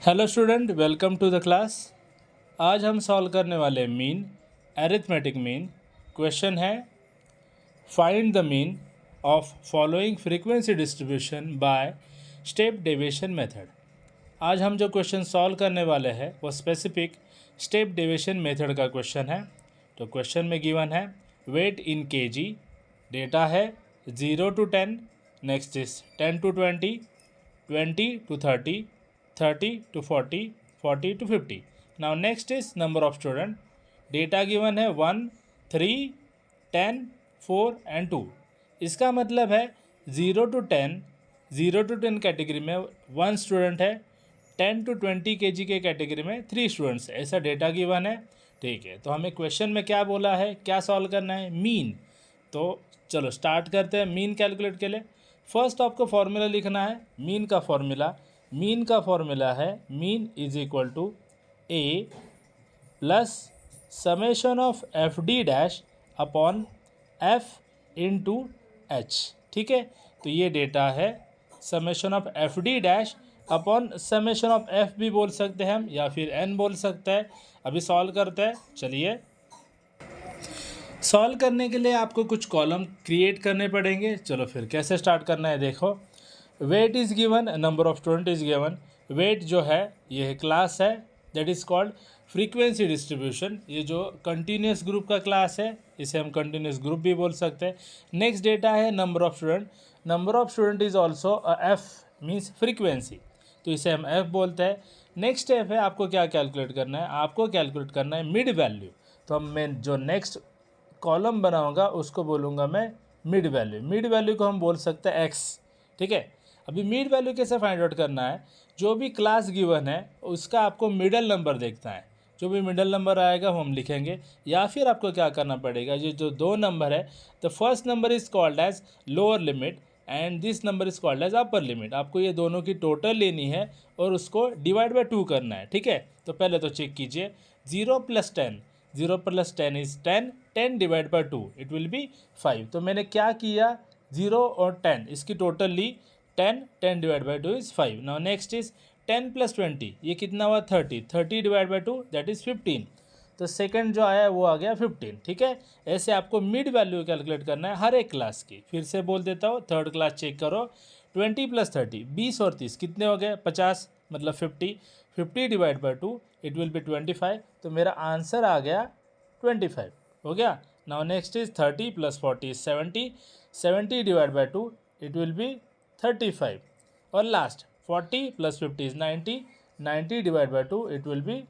Hello student, welcome to the class. आज हम solve करने वाले मीन, अरिथमेटिक मीन। क्वेश्चन है find the mean of following frequency distribution by step deviation method. आज हम जो क्वेश्चन सॉल्व करने वाले हैं वो स्पेसिफिक स्टेप डेविएशन मेथड का क्वेश्चन है। तो क्वेश्चन में गिवन है वेट इन केजी, डेटा है 0 to 10, next is 10 to 20, 20 to 30, 30 to 40, 40 to 50. Now next is number of student. Data given है 1, 3, 10, 4 and 2. इसका मतलब है 0 to 10, 0 to 10 कैटेगरी में 1 स्टूडेंट है, 10 to 20 kg के कैटेगरी में 3 स्टूडेंट्स, ऐसा डेटा गिवन है। ठीक है, तो हमें क्वेश्चन में क्या बोला है, क्या सॉल्व करना है, मीन। तो चलो स्टार्ट करते हैं मीन कैलकुलेट के लिए। फर्स्ट आपको फॉर्मूला लिखना है मीन का फॉर्मूला है mean is equal to A plus summation of F D dash upon F into H. ठीक है, तो ये डेटा है summation of F D dash upon summation of F भी बोल सकते हैं हम, या फिर एन बोल सकते हैं। अभी सॉल्व करते हैं। चलिए, सॉल्व करने के लिए आपको कुछ कॉलम क्रिएट करने पड़ेंगे। चलो फिर कैसे स्टार्ट करना है देखो। Weight is given, number of student is given. Weight जो है ये क्लास है, that is called frequency distribution. ये जो कंटिन्यूस ग्रुप का क्लास है इसे हम कंटिन्यूस ग्रुप भी बोल सकते हैं। नेक्स्ट डेटा है number of student is also F means frequency, तो इसे हम एफ बोलते हैं। नेक्स्ट स्टेप है आपको क्या कैलकुलेट करना है, आपको कैलकुलेट करना है मिड वैल्यू। तो मैं जो नेक्स्ट कॉलम बनाऊंगा उसको बोलूँगा मैं मिड वैल्यू को हम बोल सकते हैं एक्स। ठीक है, अभी मिड वैल्यू कैसे फाइंड आउट करना है, जो भी क्लास गिवन है उसका आपको मिडल नंबर देखना है। जो भी मिडल नंबर आएगा वो हम लिखेंगे, या फिर आपको क्या करना पड़ेगा, ये जो दो नंबर है, the first number is called as lower limit and this number is called as upper limit. आपको ये दोनों की टोटल लेनी है और उसको डिवाइड बाय 2 करना है। ठीक है, तो पहले तो चेक कीजिए, 0 + 10, 0 + 10 is 10, 10 divide by 2 it will be 5। तो मैंने क्या किया, 0 और 10 इसकी टोटल ली, 10, 10 divide by 2 is 5। Now next is 10 + 20, ये कितना हुआ 30, 30 डिवाइड बाई 2 दैट इज़ 15। तो सेकंड जो आया वो आ गया 15। ठीक है, ऐसे आपको मिड वैल्यू कैलकुलेट करना है हर एक क्लास की। फिर से बोल देता हूँ, थर्ड क्लास चेक करो, 20 + 30, 20 और 30 कितने हो गए, 50 मतलब 50, 50 divide by 2 it will B 25। तो मेरा आंसर आ गया 25 हो गया। Now next is 30 + 40 is 70, 70 divide by 2 it will B 35। और last 40 + 50 is 90, 90 divide by 2 it will B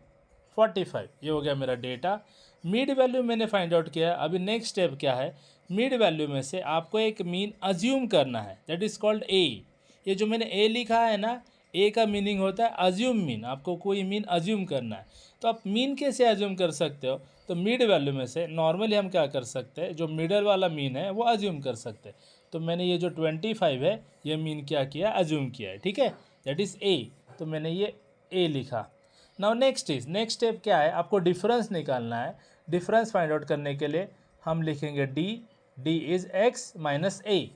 45। ये हो गया मेरा डेटा। मिड वैल्यू मैंने फाइंड आउट किया है। अभी नेक्स्ट स्टेप क्या है, मिड वैल्यू में से आपको एक मीन अज्यूम करना है, दैट इज़ कॉल्ड ए। ये जो मैंने ए लिखा है ना, ए का मीनिंग होता है अज्यूम मीन। आपको कोई मीन अज्यूम करना है, तो आप मीन कैसे अज्यूम कर सकते हो, तो मिड वैल्यू में से नॉर्मली हम क्या कर सकते हैं, जो मिडल वाला मीन है वो अज्यूम कर सकते हैं। तो मैंने ये जो 25 है ये मीन क्या किया, अज्यूम किया है। ठीक है, दैट इज़ ए, तो मैंने ये ए लिखा। नाउ नेक्स्ट स्टेप क्या है, आपको डिफरेंस निकालना है। डिफरेंस फाइंड आउट करने के लिए हम लिखेंगे डी इज़ एक्स माइनस ए।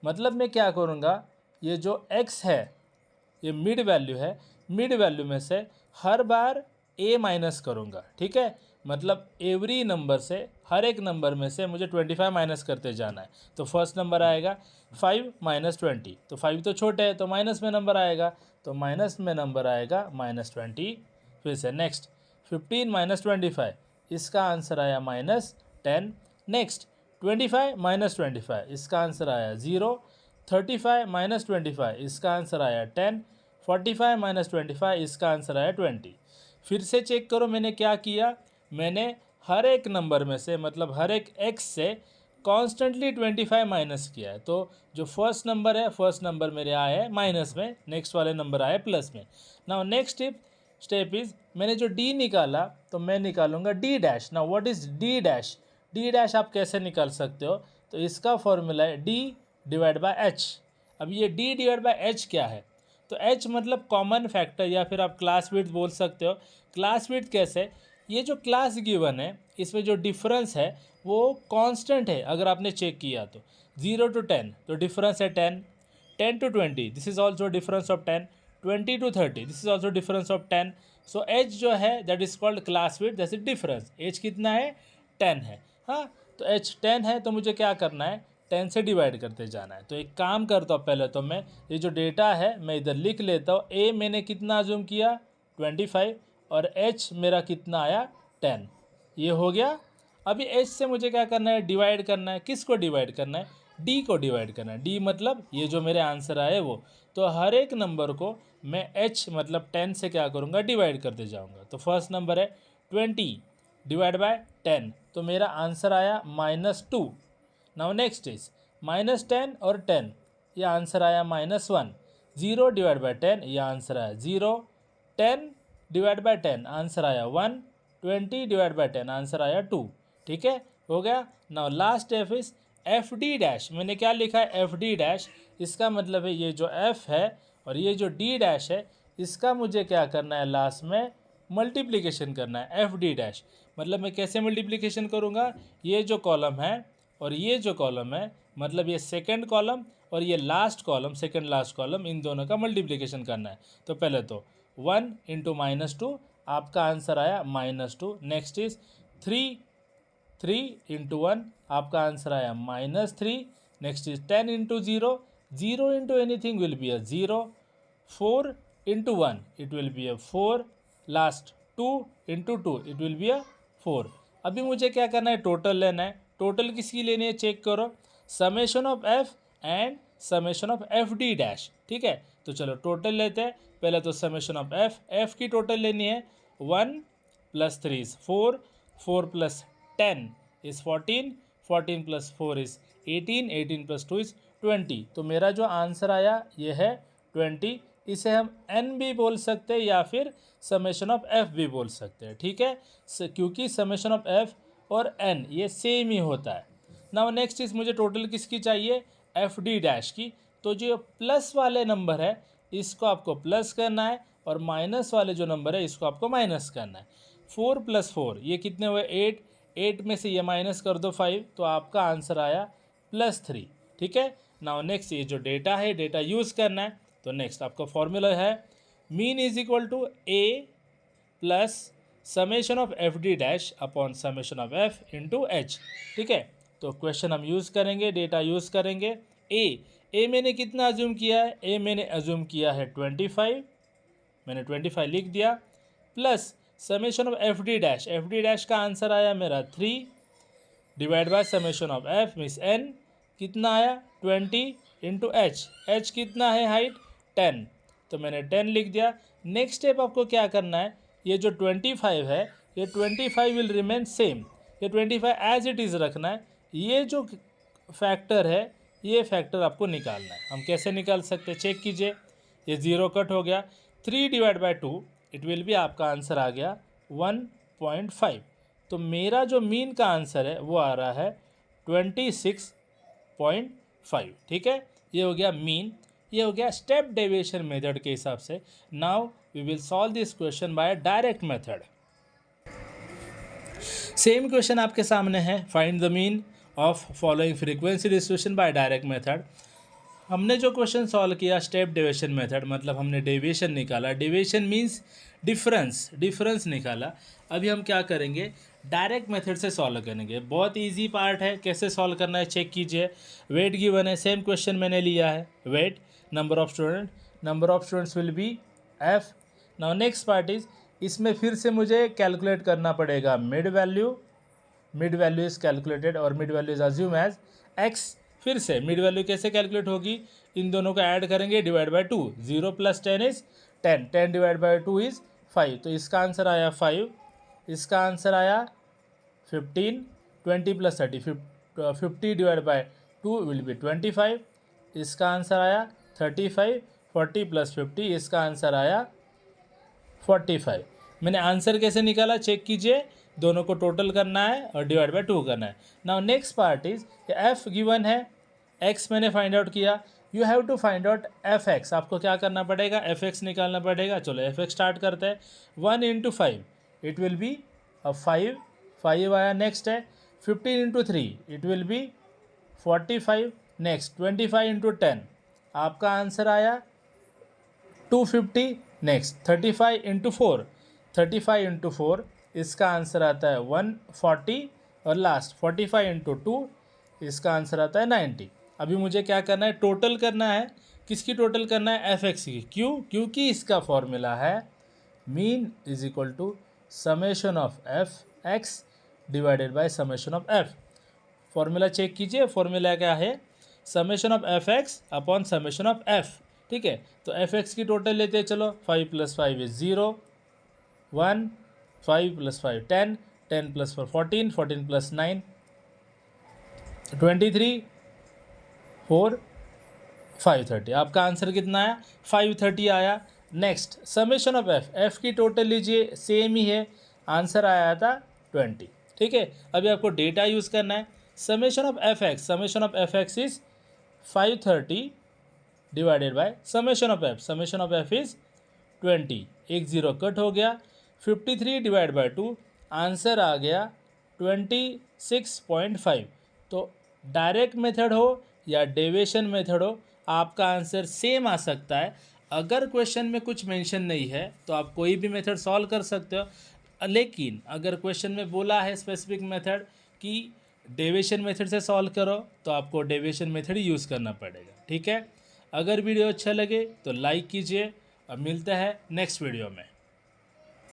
मतलब मैं क्या करूँगा, ये जो एक्स है ये मिड वैल्यू है, मिड वैल्यू में से हर बार ए माइनस करूँगा। ठीक है, मतलब एवरी नंबर से, हर एक नंबर में से मुझे 25 माइनस करते जाना है। तो फर्स्ट नंबर आएगा 5 - 20, तो 5 तो छोटे है तो माइनस में नंबर आएगा, तो माइनस में नंबर आएगा -20। फिर से नेक्स्ट 15 - 25, इसका आंसर आया -10। नेक्स्ट 25 - 25, इसका आंसर आया 0। 35 - 25, इसका आंसर आया 10। 45 - 25, इसका आंसर आया 20। फिर से चेक करो मैंने क्या किया, मैंने हर एक नंबर में से, मतलब हर एक एक्स से कॉन्स्टेंटली 25 माइनस किया है। तो जो फर्स्ट नंबर है, फर्स्ट नंबर मेरे आए हैं माइनस में, नेक्स्ट वाले नंबर आए प्लस में। नाउ नेक्स्ट स्टेप इज़, मैंने जो डी निकाला तो मैं निकालूंगा D dash. Now what is D dash, D dash आप कैसे निकाल सकते हो, तो इसका फॉर्मूला है डी डिवाइड बाय एच। अब ये डी डिवाइड बाय एच क्या है, तो एच मतलब कॉमन फैक्टर, या फिर आप क्लास विड्थ बोल सकते हो। क्लास विड्थ कैसे, ये जो क्लास गिवन है इसमें जो डिफरेंस है वो कांस्टेंट है। अगर आपने चेक किया तो 0 to 10 तो डिफरेंस है 10, 10 to 20 this is also difference of 10, 20 to 30, this is also difference of 10. So H जो है that is called class width, that's difference. H कितना है? 10 है. हाँ, तो एच 10 है तो मुझे क्या करना है? 10 से डिवाइड करते जाना है. तो एक काम करता हूँ, पहले तो मैं ये जो डेटा है मैं इधर लिख लेता हूँ. ए मैंने कितना अज्यूम किया? 25. और एच मेरा कितना आया? 10. ये हो गया. अभी एच से मुझे क्या करना है? डिवाइड करना है. किसको डिवाइड करना है? डी को डिवाइड करना है. डी मतलब ये जो मेरे आंसर आए वो. तो हर एक नंबर को मैं एच मतलब 10 से क्या करूँगा? डिवाइड करते जाऊँगा. तो फर्स्ट नंबर है 20 डिवाइड बाय 10, तो मेरा आंसर आया -2. नाउ नेक्स्ट इज -10 और 10, ये आंसर आया -1. 0 डिवाइड बाय 10, ये आंसर आया 0. 10 डिवाइड बाय 10, आंसर आया 1. 20 डिवाइड बाय 10, आंसर आया 2. ठीक है, हो गया. Now last F is F D dash. मैंने क्या लिखा है? F D dash. इसका मतलब है ये जो एफ है और ये जो डी डैश है, इसका मुझे क्या करना है? लास्ट में मल्टीप्लिकेशन करना है. एफ डी डैश मतलब मैं कैसे मल्टीप्लिकेशन करूँगा? ये जो कॉलम है और ये जो कॉलम है, मतलब ये सेकंड कॉलम और ये last column, second last column, इन दोनों का मल्टीप्लिकेशन करना है. तो पहले तो 1 इंटू -2, आपका आंसर आया -2. नेक्स्ट इज 3 इंटू 1, आपका आंसर आया -3. Next is 10 into 0, 0 into anything will be a 0. 4 into 1, it will be a 4. Last 2 into 2, it will be a 4. अभी मुझे क्या करना है? टोटल लेना है. टोटल किसकी लेनी है? चेक करो. Summation of F and summation of F D dash. ठीक है, तो चलो टोटल लेते हैं. पहले तो समेशन ऑफ एफ की टोटल लेनी है. 1 + 3 इज 4, 4 + 10 इज 14, 14 + 4 इज 18, 18 + 2 इज 20. तो मेरा जो आंसर आया ये है 20. इसे हम n भी बोल सकते हैं या फिर समेशन ऑफ f भी बोल सकते हैं. ठीक है, क्योंकि समेशन ऑफ f और n ये सेम ही होता है. नाउ नेक्स्ट इज मुझे टोटल किसकी चाहिए? एफ डी डैश की. तो जो प्लस वाले नंबर है इसको आपको प्लस करना है और माइनस वाले जो नंबर है इसको आपको माइनस करना है. 4 + 4 ये कितने हुए? 8. 8 में से ये माइनस कर दो 5, तो आपका आंसर आया +3. ठीक है, नाउ नेक्स्ट ये जो डेटा है, डेटा यूज़ करना है. तो नेक्स्ट आपका फॉर्मूला है mean is equal to A plus summation of F D dash upon summation of F into H. ठीक है, तो क्वेश्चन हम यूज़ करेंगे, डेटा यूज़ करेंगे. ए मैंने कितना अज्यूम किया है? ए मैंने अज्यूम किया है 25, मैंने 25 लिख दिया. Plus summation of F D dash, F D dash का आंसर आया मेरा 3 divide by summation of F means N, कितना आया? 20 इंटू एच. एच कितना है? हाइट 10, तो मैंने 10 लिख दिया. नेक्स्ट स्टेप आपको क्या करना है? ये जो 25 है, ये 25 विल रिमेन सेम. ये 25 एज इट इज़ रखना है. ये जो फैक्टर है, ये फैक्टर आपको निकालना है. हम कैसे निकाल सकते हैं? चेक कीजिए. ये 0 कट हो गया. 3 divide by 2, it will B, आपका आंसर आ गया 1.5. तो मेरा जो मीन का आंसर है वो आ रहा है 26.5. ठीक है, ये हो गया मीन. ये हो गया स्टेप डेविएशन मेथड के हिसाब से. Now we will solve this question by direct method. Same question आपके सामने है. Find the mean of following frequency distribution by direct method. हमने जो क्वेश्चन सॉल्व किया स्टेप डेविएशन मेथड, मतलब हमने डेविएशन निकाला. डेविएशन मीन्स डिफरेंस निकाला. अभी हम क्या करेंगे? डायरेक्ट मेथड से सॉल्व करेंगे. बहुत इजी पार्ट है. कैसे सॉल्व करना है चेक कीजिए. वेट गिवन है, सेम क्वेश्चन मैंने लिया है. Weight, number of students will be F. Now next part is, इसमें फिर से मुझे कैलकुलेट करना पड़ेगा मिड वैल्यू इज़ कैलकुलेटेड और mid value is assume as X. फिर से मिड वैल्यू कैसे कैलकुलेट होगी? इन दोनों को ऐड करेंगे, divide by 2. 0 + 10 is 10, 10 divide by 2 is 5. तो इसका आंसर आया 5. इसका आंसर आया 15. 20 + 30, 50 डिवाइड बाय 2 विल बी 25. इसका आंसर आया 35. 40 + 50, इसका आंसर आया 45. मैंने आंसर कैसे निकाला चेक कीजिए. दोनों को टोटल करना है और डिवाइड बाय 2 करना है. Now next part is, F given है, एक्स मैंने फाइंड आउट किया. You have to find out F X. आपको क्या करना पड़ेगा? एफ एक्स निकालना पड़ेगा. चलो एफ एक्स स्टार्ट करते हैं. 1 × 5 इट विल बी 5. 5 आया. नेक्स्ट है 15 × 3 इट विल बी 45. नेक्स्ट 25 × 10, आपका आंसर आया 250, नेक्स्ट 35 इंटू 4, 35 इंटू 4 इसका आंसर आता है 140, और लास्ट 45 इंटू 2 इसका आंसर आता है 90। अभी मुझे क्या करना है, टोटल करना है। किसकी टोटल करना है, एफ एक्स की। क्यों, क्योंकि इसका फॉर्मूला है mean is equal to summation of F X divided by summation of F. Formula check कीजिए, फॉर्मूला क्या है, summation of F X upon summation of F. ठीक है, तो एफ एक्स की टोटल लेते हैं, चलो 5 + 5 इज 0, 1, 5 + 5 10, 10 + 4 14, 14 + 9 23, 4 530। आपका आंसर कितना आया, 530 आया। Next summation of F, F की टोटल लीजिए, सेम ही है, आंसर आया था 20। ठीक है, अभी आपको डेटा यूज़ करना है। Summation of F x, summation of F x is 530 divided by summation of F, summation of F is 20, एक ज़ीरो कट हो गया, 53 डिवाइड बाय 2, आंसर आ गया 26.5। तो डायरेक्ट मेथड हो या डेविएशन मेथड हो, आपका आंसर सेम आ सकता है। अगर क्वेश्चन में कुछ मेंशन नहीं है तो आप कोई भी मेथड सॉल्व कर सकते हो, लेकिन अगर क्वेश्चन में बोला है स्पेसिफिक मेथड कि डेविएशन मेथड से सॉल्व करो, तो आपको डेविएशन मेथड ही यूज़ करना पड़ेगा। ठीक है, अगर वीडियो अच्छा लगे तो लाइक कीजिए, और मिलते हैं नेक्स्ट वीडियो में।